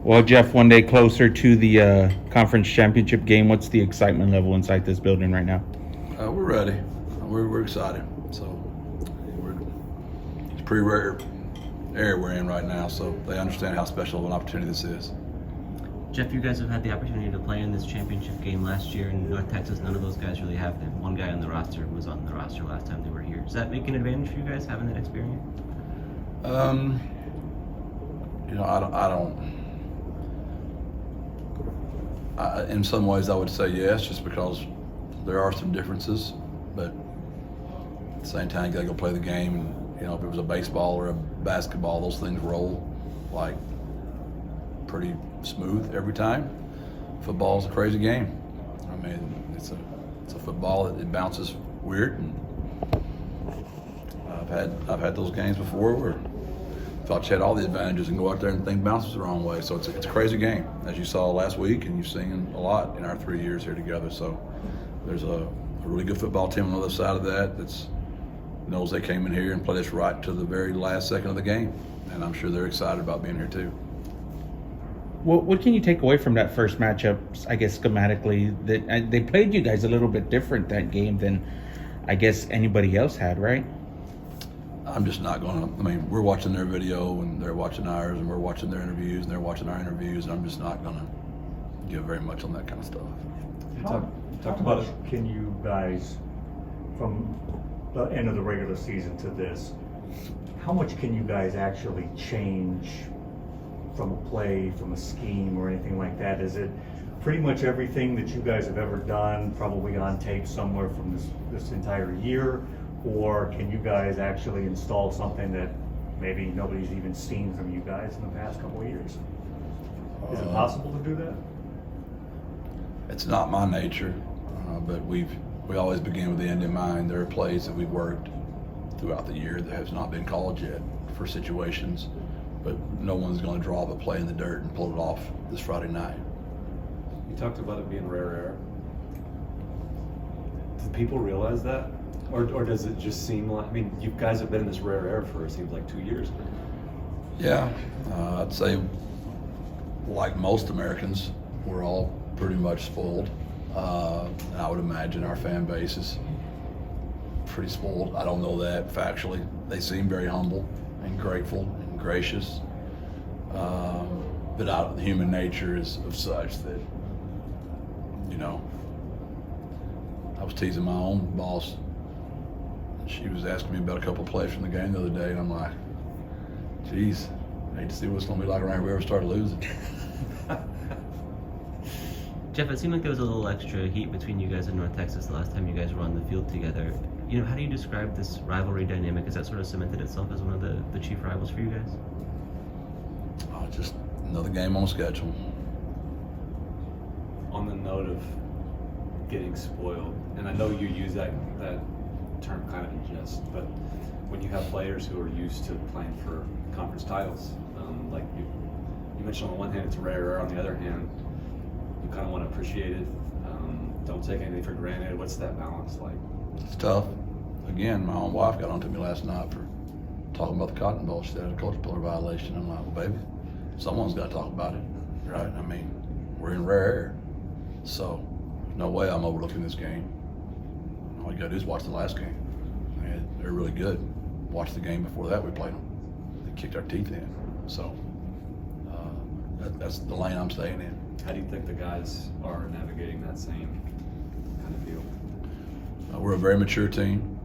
Well, Jeff, one day closer to the conference championship game, what's the excitement level inside this building right now? We're ready. We're excited. So it's a pretty rare area we're in right now, so they understand how special of an opportunity this is. Jeff, you guys have had the opportunity to play in this championship game last year in North Texas. None of those guys really have them. One guy on the roster was on the roster last time they were here. Does that make an advantage for you guys having that experience? In some ways, I would say yes, just because there are some differences. But at the same time, you gotta go play the game. And if it was a baseball or a basketball, those things roll like pretty smooth every time. Football's a crazy game. I mean, it's a football that it bounces weird. And I've had those games before where I thought you had all the advantages and go out there and the thing bounces the wrong way. So it's a crazy game, as you saw last week, and you've seen a lot in our 3 years here together. So there's a really good football team on the other side of that that's knows they came in here and played us right to the very last second of the game, and I'm sure they're excited about being here too. Well, what can you take away from that first matchup, I guess, schematically? That they played you guys a little bit different that game than, I guess, anybody else had, right? I'm just not going to, we're watching their video and they're watching ours, and we're watching their interviews and they're watching our interviews, and I'm just not going to give very much on that kind of stuff. How much can you guys, from the end of the regular season to this, how much can you guys actually change from a play, from a scheme, or anything like that? Is it pretty much everything that you guys have ever done, probably on tape somewhere from this entire year? Or can you guys actually install something that maybe nobody's even seen from you guys in the past couple of years? Is it possible to do that? It's not my nature, but we always begin with the end in mind. There are plays that we've worked throughout the year that has not been called yet for situations, but no one's going to draw up a play in the dirt and pull it off this Friday night. You talked about it being rare air. Do people realize that? Or does it just seem like, you guys have been in this rare air for, it seems like, 2 years now. Yeah, I'd say like most Americans, we're all pretty much spoiled. And I would imagine our fan base is pretty spoiled. I don't know that factually. They seem very humble and grateful and gracious. But the human nature is of such that, I was teasing my own boss. She was asking me about a couple of plays from the game the other day, and I'm like, geez, I hate to see what it's going to be like around here if we ever start losing. Jeff, it seemed like there was a little extra heat between you guys and North Texas the last time you guys were on the field together. How do you describe this rivalry dynamic? Has that sort of cemented itself as one of the chief rivals for you guys? Just another game on the schedule. On the note of getting spoiled, and I know you use that term kind of in jest, but when you have players who are used to playing for conference titles, like you mentioned, on the one hand it's rare, on the other hand you kind of want to appreciate it, don't take anything for granted. What's that balance like? It's tough. Again, my own wife got on to me last night for talking about the Cotton Bowl. She said it had a culture pillar violation. I'm like, well, baby, someone's got to talk about it, right? We're in rare air, so there's no way I'm overlooking this game. All you got to do is watch the last game. They're really good. Watch the game before that we played them. They kicked our teeth in. So that's the lane I'm staying in. How do you think the guys are navigating that same kind of deal? We're a very mature team.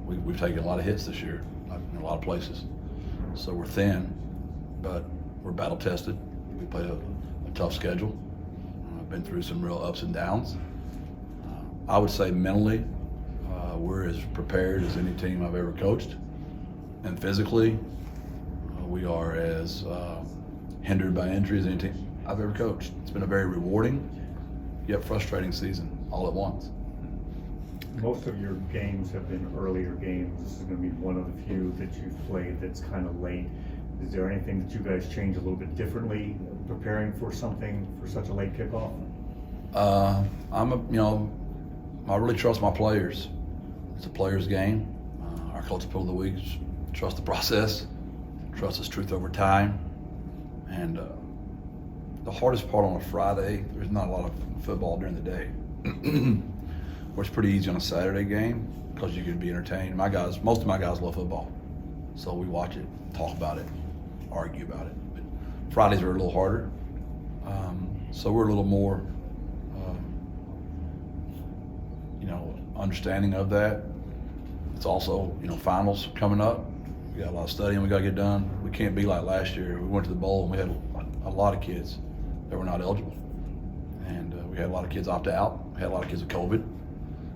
We've taken a lot of hits this year in a lot of places. So we're thin, but we're battle tested. We played a tough schedule. I've been through some real ups and downs. I would say mentally, we're as prepared as any team I've ever coached. And physically, we are as hindered by injuries as any team I've ever coached. It's been a very rewarding, yet frustrating season all at once. Most of your games have been earlier games. This is going to be one of the few that you've played that's kind of late. Is there anything that you guys change a little bit differently preparing for something for such a late kickoff? I really trust my players. It's a player's game. Our culture pill of the week is trust the process, trust its truth over time, and the hardest part on a Friday, there's not a lot of football during the day. Where it's pretty easy on a Saturday game because you can be entertained. Most of my guys love football. So we watch it, talk about it, argue about it. But Fridays are a little harder. So we're a little more, understanding of that. It's also, finals coming up. We got a lot of studying we got to get done. We can't be like last year. We went to the bowl and we had a lot of kids that were not eligible. And we had a lot of kids opt out. We had a lot of kids with COVID.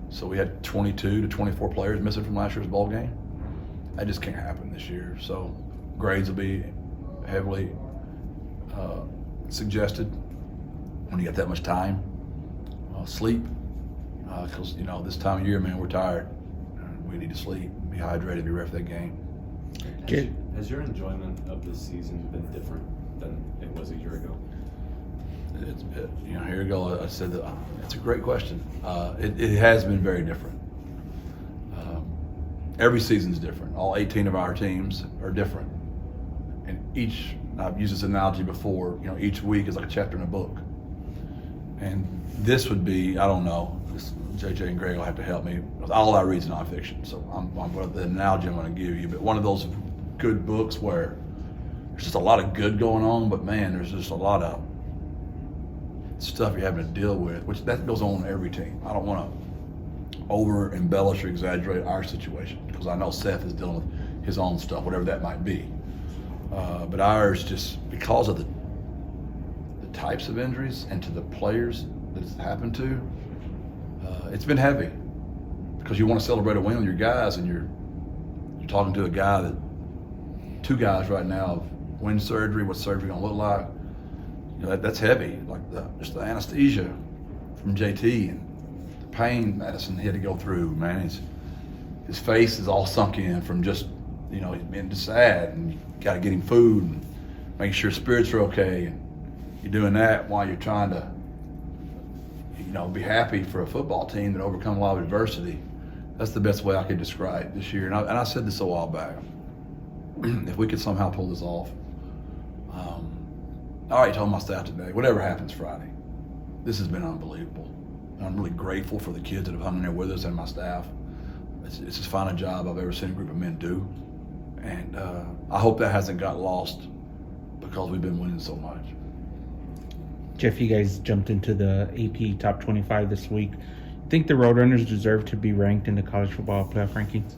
So we had 22 to 24 players missing from last year's bowl game. That just can't happen this year. So grades will be heavily suggested when you got that much time. Sleep, because this time of year, man, we're tired. We need to sleep, be hydrated, be ready for that game. Has your enjoyment of this season been different than it was a year ago? Here you go. I said that it's a great question. It has been very different. Every season's different. All 18 of our teams are different, and I've used this analogy before. Each week is like a chapter in a book, and this would be, I don't know. JJ and Greg will have to help me. All I read is nonfiction, so the analogy I'm going to give you. But one of those good books where there's just a lot of good going on, but man, there's just a lot of stuff you're having to deal with, which that goes on in every team. I don't want to over embellish or exaggerate our situation because I know Seth is dealing with his own stuff, whatever that might be. But ours, just because of the types of injuries and to the players that it's happened to, it's been heavy because you want to celebrate a win with your guys, and you're talking to two guys right now of when surgery, what's surgery going to look like. That's heavy, like just the anesthesia from JT and the pain medicine he had to go through, man. His face is all sunk in from just, he's been just sad, and you got to get him food and make sure his spirits are okay. And you're doing that while you're trying to, be happy for a football team that overcome a lot of adversity. That's the best way I could describe this year. And I said this a while back. If we could somehow pull this off, I already told my staff today, whatever happens Friday, this has been unbelievable. And I'm really grateful for the kids that have hung in there with us and my staff. It's as fine a job I've ever seen a group of men do. And I hope that hasn't got lost because we've been winning so much. Jeff, you guys jumped into the AP Top 25 this week. Think the Roadrunners deserve to be ranked in the college football playoff rankings?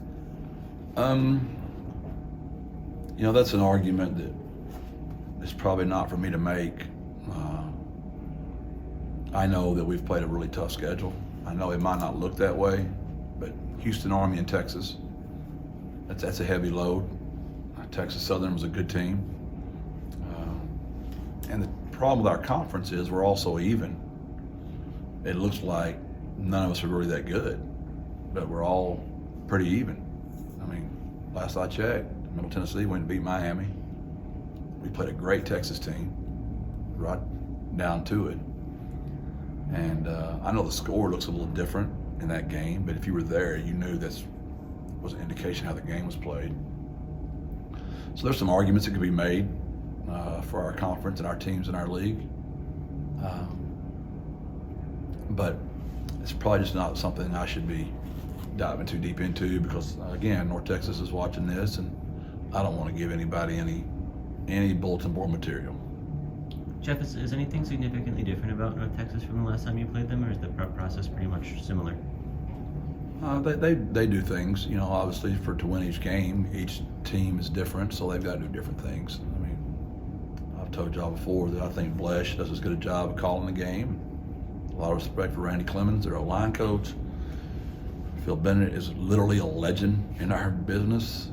That's an argument that is probably not for me to make. I know that we've played a really tough schedule. I know it might not look that way, but Houston, Army, and Texas, that's a heavy load. Texas Southern was a good team. And the problem with our conference is we're also even. It looks like none of us are really that good, but we're all pretty even. Last I checked, Middle Tennessee went and beat Miami. We played a great Texas team, right down to it. And I know the score looks a little different in that game, but if you were there, you knew this was an indication how the game was played. So there's some arguments that could be made for our conference and our teams in our league. But it's probably just not something I should be diving too deep into because, again, North Texas is watching this, and I don't want to give anybody any bulletin board material. Jeff, is anything significantly different about North Texas from the last time you played them, or is the prep process pretty much similar? They do things, obviously to win each game. Each team is different, so they've got to do different things. I've told y'all before that I think Blesh does as good a job of calling the game. A lot of respect for Randy Clemens, their O-line coach. Phil Bennett is literally a legend in our business.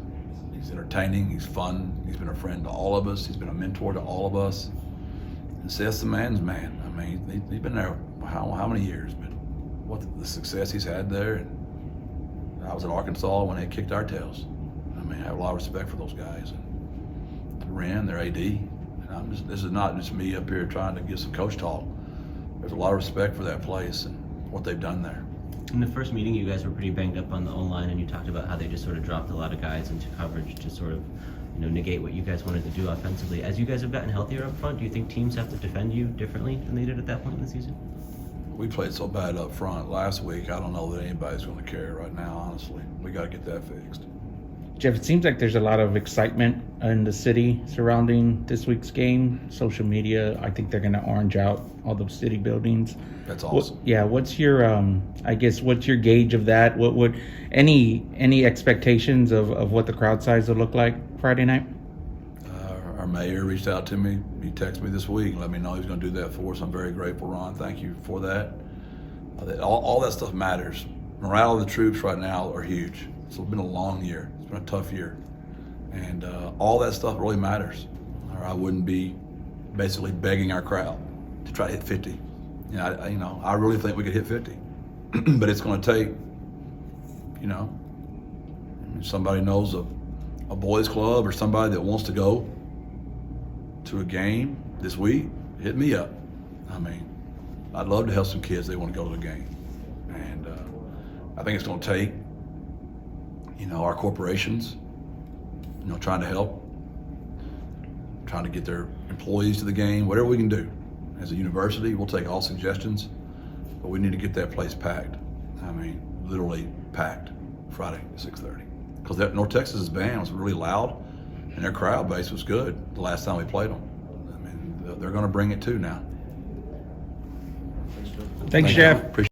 He's entertaining, he's fun, he's been a friend to all of us, he's been a mentor to all of us. And Seth's the man's man. He's been there how many years, but what the success he's had there. And I was at Arkansas when they kicked our tails. I have a lot of respect for those guys. And Ren, their AD, and this is not just me up here trying to give some coach talk. There's a lot of respect for that place and what they've done there. In the first meeting, you guys were pretty banged up on the O-line, and you talked about how they just sort of dropped a lot of guys into coverage to sort of, negate what you guys wanted to do offensively. As you guys have gotten healthier up front, do you think teams have to defend you differently than they did at that point in the season? We played so bad up front last week. I don't know that anybody's going to care right now, honestly. We got to get that fixed. Jeff, it seems like there's a lot of excitement in the city surrounding this week's game. Social media, I think they're going to orange out all the city buildings. That's awesome. What's your, what's your gauge of that? What would any expectations of what the crowd size will look like Friday night? Our mayor reached out to me. He texted me this week and let me know he's going to do that for us. I'm very grateful, Ron. Thank you for that. All that stuff matters. Morale of the troops right now are huge. It's been a long year. It's been a tough year. And all that stuff really matters. Or I wouldn't be basically begging our crowd to try to hit 50. I really think we could hit 50. But it's going to take, somebody knows a boys club or somebody that wants to go to a game this week, hit me up. I'd love to help some kids. They want to go to the game. And I think it's going to take, our corporations, trying to help, trying to get their employees to the game, whatever we can do. As a university, we'll take all suggestions, but we need to get that place packed. Literally packed Friday at 6:30. Because North Texas's band was really loud, and their crowd base was good the last time we played them. They're going to bring it too now. Thanks, Jeff. Appreciate